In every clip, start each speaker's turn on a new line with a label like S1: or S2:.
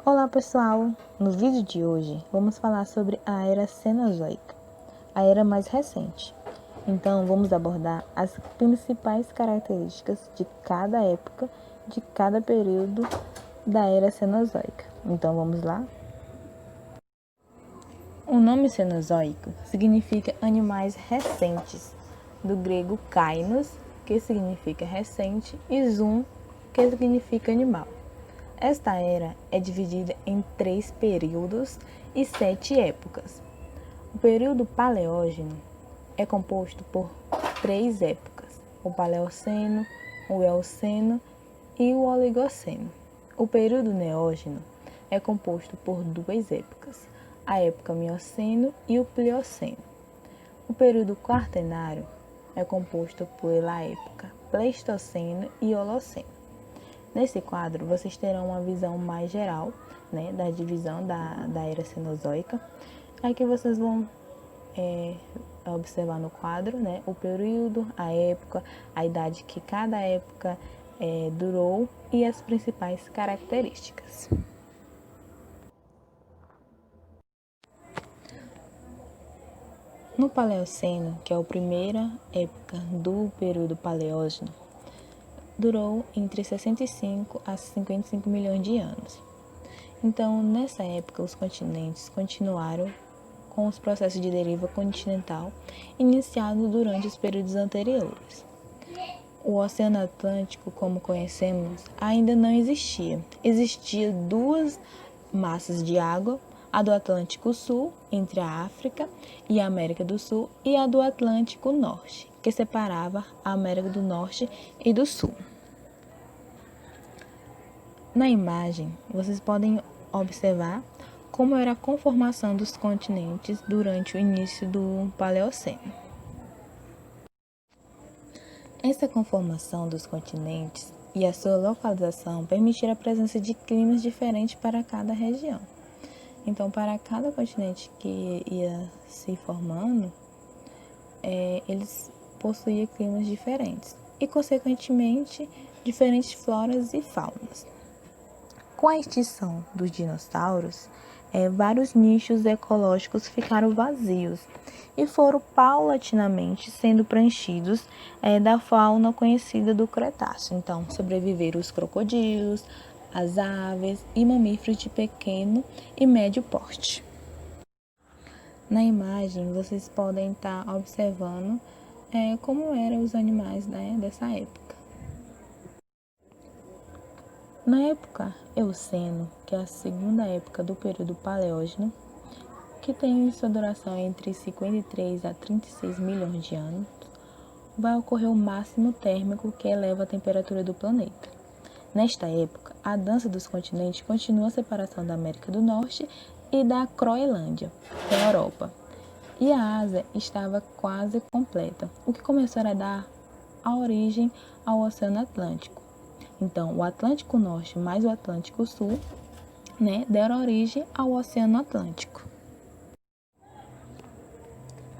S1: Olá pessoal, no vídeo de hoje vamos falar sobre a era Cenozoica, a era mais recente. Então vamos abordar as principais características de cada época, de cada período da era Cenozoica. Então vamos lá? O nome Cenozoico significa animais recentes, do grego kainos, que significa recente, e zoon, que significa animal. Esta era é dividida em 3 períodos e 7 épocas. O período Paleógeno é composto por 3 épocas: o Paleoceno, o Eoceno e o Oligoceno. O período Neógeno é composto por 2 épocas: a época Mioceno e o Plioceno. O período Quaternário é composto pela época Pleistoceno e Holoceno. Nesse quadro, vocês terão uma visão mais geral, da divisão da era Cenozoica. Aí que vocês vão observar no quadro, o período, a época, a idade que cada época durou e as principais características. No Paleoceno, que é a primeira época do período Paleógeno, durou entre 65 a 55 milhões de anos. Então, nessa época, os continentes continuaram com os processos de deriva continental iniciados durante os períodos anteriores. O Oceano Atlântico, como conhecemos, ainda não existia. Existiam 2 massas de água, a do Atlântico Sul, entre a África e a América do Sul, e a do Atlântico Norte, que separava a América do Norte e do Sul. Na imagem, vocês podem observar como era a conformação dos continentes durante o início do Paleoceno. Essa conformação dos continentes e a sua localização permitiram a presença de climas diferentes para cada região. Então, para cada continente que ia se formando, eles possuíam climas diferentes e, consequentemente, diferentes floras e faunas. Com a extinção dos dinossauros, vários nichos ecológicos ficaram vazios e foram paulatinamente sendo preenchidos da fauna conhecida do Cretáceo. Então, sobreviveram os crocodilos, as aves e mamíferos de pequeno e médio porte. Na imagem, vocês podem estar observando como eram os animais dessa época. Na época Eoceno, que é a segunda época do período Paleógeno, que tem sua duração entre 53 a 36 milhões de anos, vai ocorrer o máximo térmico que eleva a temperatura do planeta. Nesta época, a dança dos continentes continua a separação da América do Norte e da Groenlândia, da Europa, e a Ásia estava quase completa, o que começou a dar a origem ao Oceano Atlântico. Então, o Atlântico Norte mais o Atlântico Sul, deram origem ao Oceano Atlântico.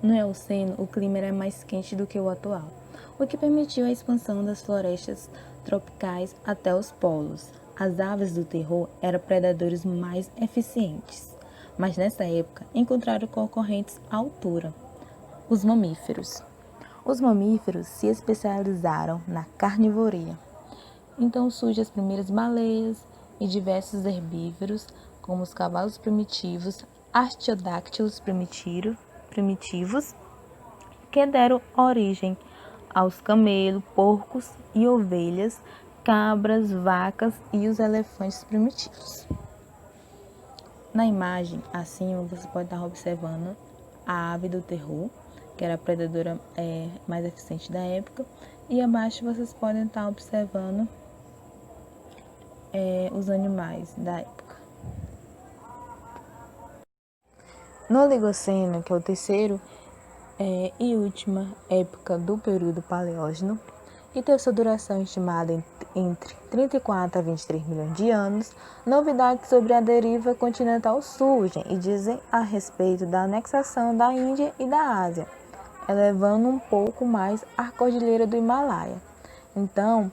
S1: No Eoceno, o clima era mais quente do que o atual, o que permitiu a expansão das florestas tropicais até os polos. As aves do terror eram predadores mais eficientes, mas nessa época encontraram concorrentes à altura: os mamíferos. Os mamíferos se especializaram na carnivoria. Então surgem as primeiras baleias e diversos herbívoros, como os cavalos primitivos, artiodáctilos primitivos, que deram origem aos camelos, porcos e ovelhas, cabras, vacas e os elefantes primitivos. Na imagem, acima, você pode estar observando a ave do terror, que era a predadora mais eficiente da época, e abaixo vocês podem estar observando os animais da época. No Oligoceno, que é o terceiro e última época do período Paleógeno, e teve sua duração estimada entre 34 a 23 milhões de anos, novidades sobre a deriva continental surgem e dizem a respeito da anexação da Índia e da Ásia, elevando um pouco mais a cordilheira do Himalaia. Então,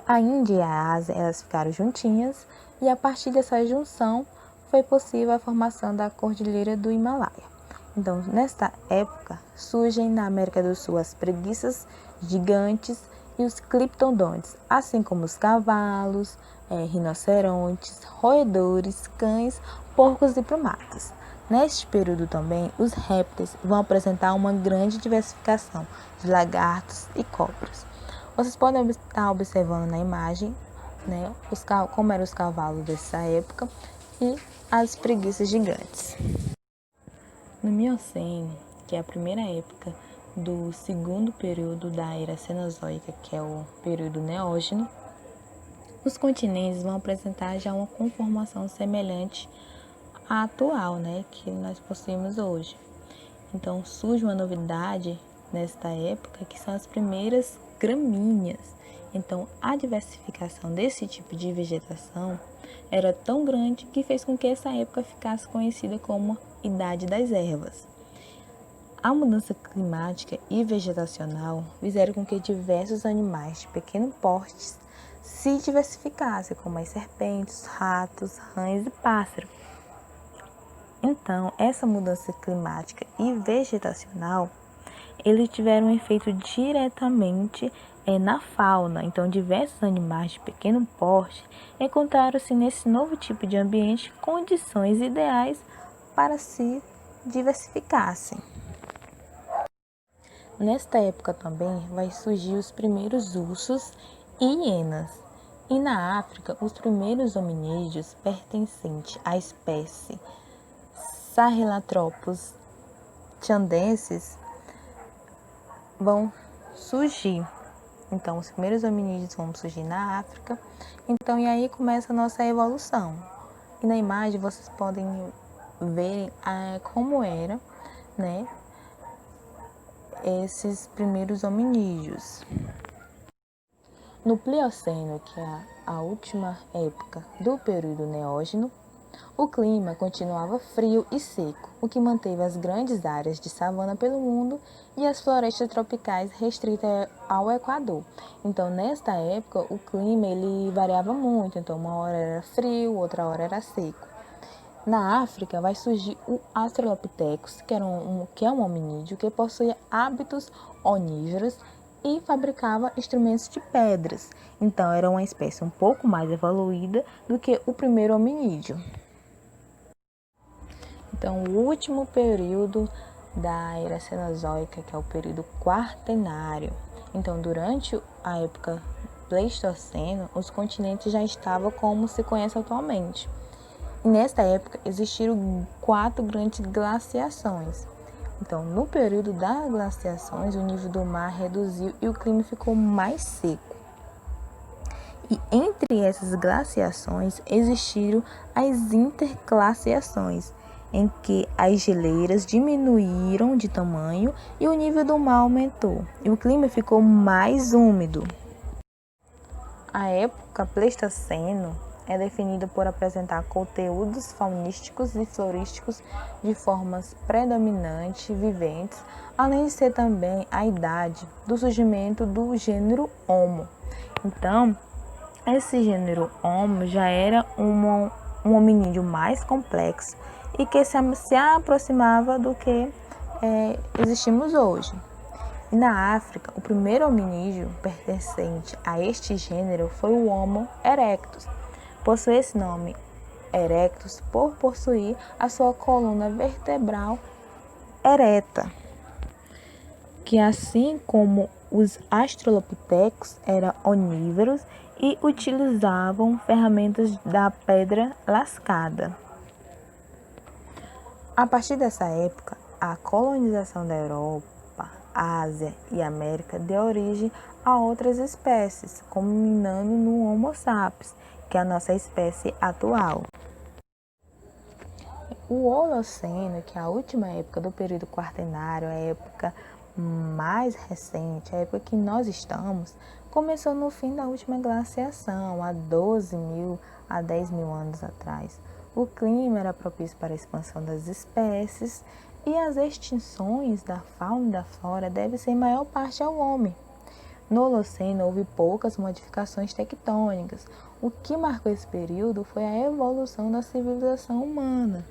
S1: A Índia e a Ásia, elas ficaram juntinhas e a partir dessa junção foi possível a formação da Cordilheira do Himalaia. Então, nesta época, surgem na América do Sul as preguiças gigantes e os cliptodontes, assim como os cavalos, rinocerontes, roedores, cães, porcos e primatas. Neste período também, os répteis vão apresentar uma grande diversificação de lagartos e cobras. Vocês podem estar observando na imagem, né, como eram os cavalos dessa época e as preguiças gigantes. No Mioceno, que é a primeira época do segundo período da era Cenozoica, que é o período Neógeno, os continentes vão apresentar já uma conformação semelhante à atual, né, que nós possuímos hoje. Então surge uma novidade nesta época, que são as primeiras gramíneas. Então a diversificação desse tipo de vegetação era tão grande que fez com que essa época ficasse conhecida como Idade das Ervas. A mudança climática e vegetacional fizeram com que diversos animais de pequeno porte se diversificassem, como as serpentes, ratos, rãs e pássaros. Então, essa mudança climática e vegetacional, eles tiveram um efeito diretamente na fauna. Então, diversos animais de pequeno porte encontraram-se nesse novo tipo de ambiente condições ideais para se diversificassem. Nesta época também vai surgir os primeiros ursos e hienas. E na África, os primeiros hominídeos pertencentes à espécie Sahelanthropus tchandensis vão surgir. Então, os primeiros hominídeos vão surgir na África. Então, e aí começa a nossa evolução. E na imagem vocês podem ver como era, né, esses primeiros hominídeos. No Plioceno, que é a última época do período Neógeno, o clima continuava frio e seco, o que manteve as grandes áreas de savana pelo mundo e as florestas tropicais restritas ao Equador. Então, nesta época, o clima ele variava muito. Então, uma hora era frio, outra hora era seco. Na África, vai surgir o Australopithecus, que é um hominídeo que possuía hábitos onívoros e fabricava instrumentos de pedras. Então, era uma espécie um pouco mais evoluída do que o primeiro hominídeo. Então, o último período da era Cenozoica, que é o período Quaternário. Então, durante a época Pleistoceno, os continentes já estavam como se conhece atualmente. E nesta época existiram 4 grandes glaciações. Então, no período das glaciações, o nível do mar reduziu e o clima ficou mais seco. E entre essas glaciações existiram as interglaciações, em que as geleiras diminuíram de tamanho e o nível do mar aumentou, e o clima ficou mais úmido. A época Pleistoceno é definida por apresentar conteúdos faunísticos e florísticos de formas predominantes viventes, além de ser também a idade do surgimento do gênero Homo. Então, esse gênero Homo já era um hominídeo mais complexo e que se aproximava do que existimos hoje. E na África, o primeiro hominídeo pertencente a este gênero foi o Homo erectus. Possui esse nome erectus por possuir a sua coluna vertebral ereta, que assim como os Australopithecus eram onívoros e utilizavam ferramentas da pedra lascada. A partir dessa época, a colonização da Europa, Ásia e América deu origem a outras espécies, culminando no Homo sapiens, que é a nossa espécie atual. O Holoceno, que é a última época do período Quaternário, a época mais recente, a época que nós estamos, começou no fim da última glaciação, há 12.000 a 10.000 anos atrás. O clima era propício para a expansão das espécies e as extinções da fauna e da flora devem ser em maior parte ao homem. No Holoceno houve poucas modificações tectônicas. O que marcou esse período foi a evolução da civilização humana.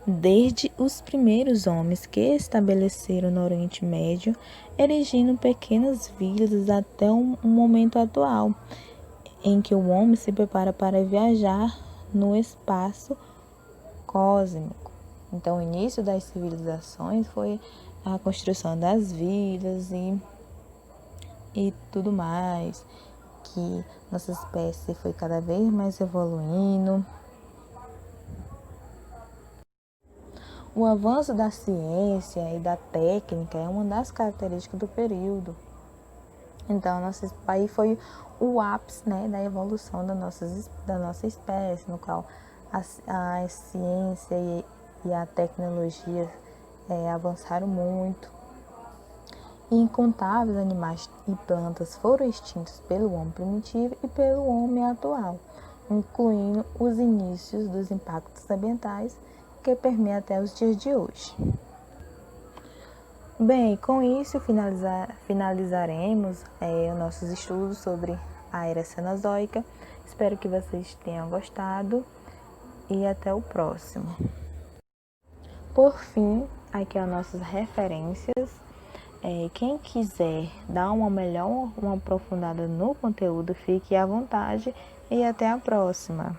S1: Desde os primeiros homens que estabeleceram no Oriente Médio, erigindo pequenas vilas até um momento atual, em que o homem se prepara para viajar no espaço cósmico. Então, o início das civilizações foi a construção das vilas e tudo mais, que nossa espécie foi cada vez mais evoluindo. O avanço da ciência e da técnica é uma das características do período. Então, aí foi o ápice, né, da evolução da nossa espécie, no qual a ciência e a tecnologia avançaram muito. Incontáveis animais e plantas foram extintos pelo homem primitivo e pelo homem atual, incluindo os inícios dos impactos ambientais que permeiam até os dias de hoje. Bem, com isso finalizaremos os nossos estudos sobre a Era Cenozoica. Espero que vocês tenham gostado e até o próximo. Por fim, aqui as nossas referências. Quem quiser dar uma aprofundada no conteúdo, fique à vontade e até a próxima.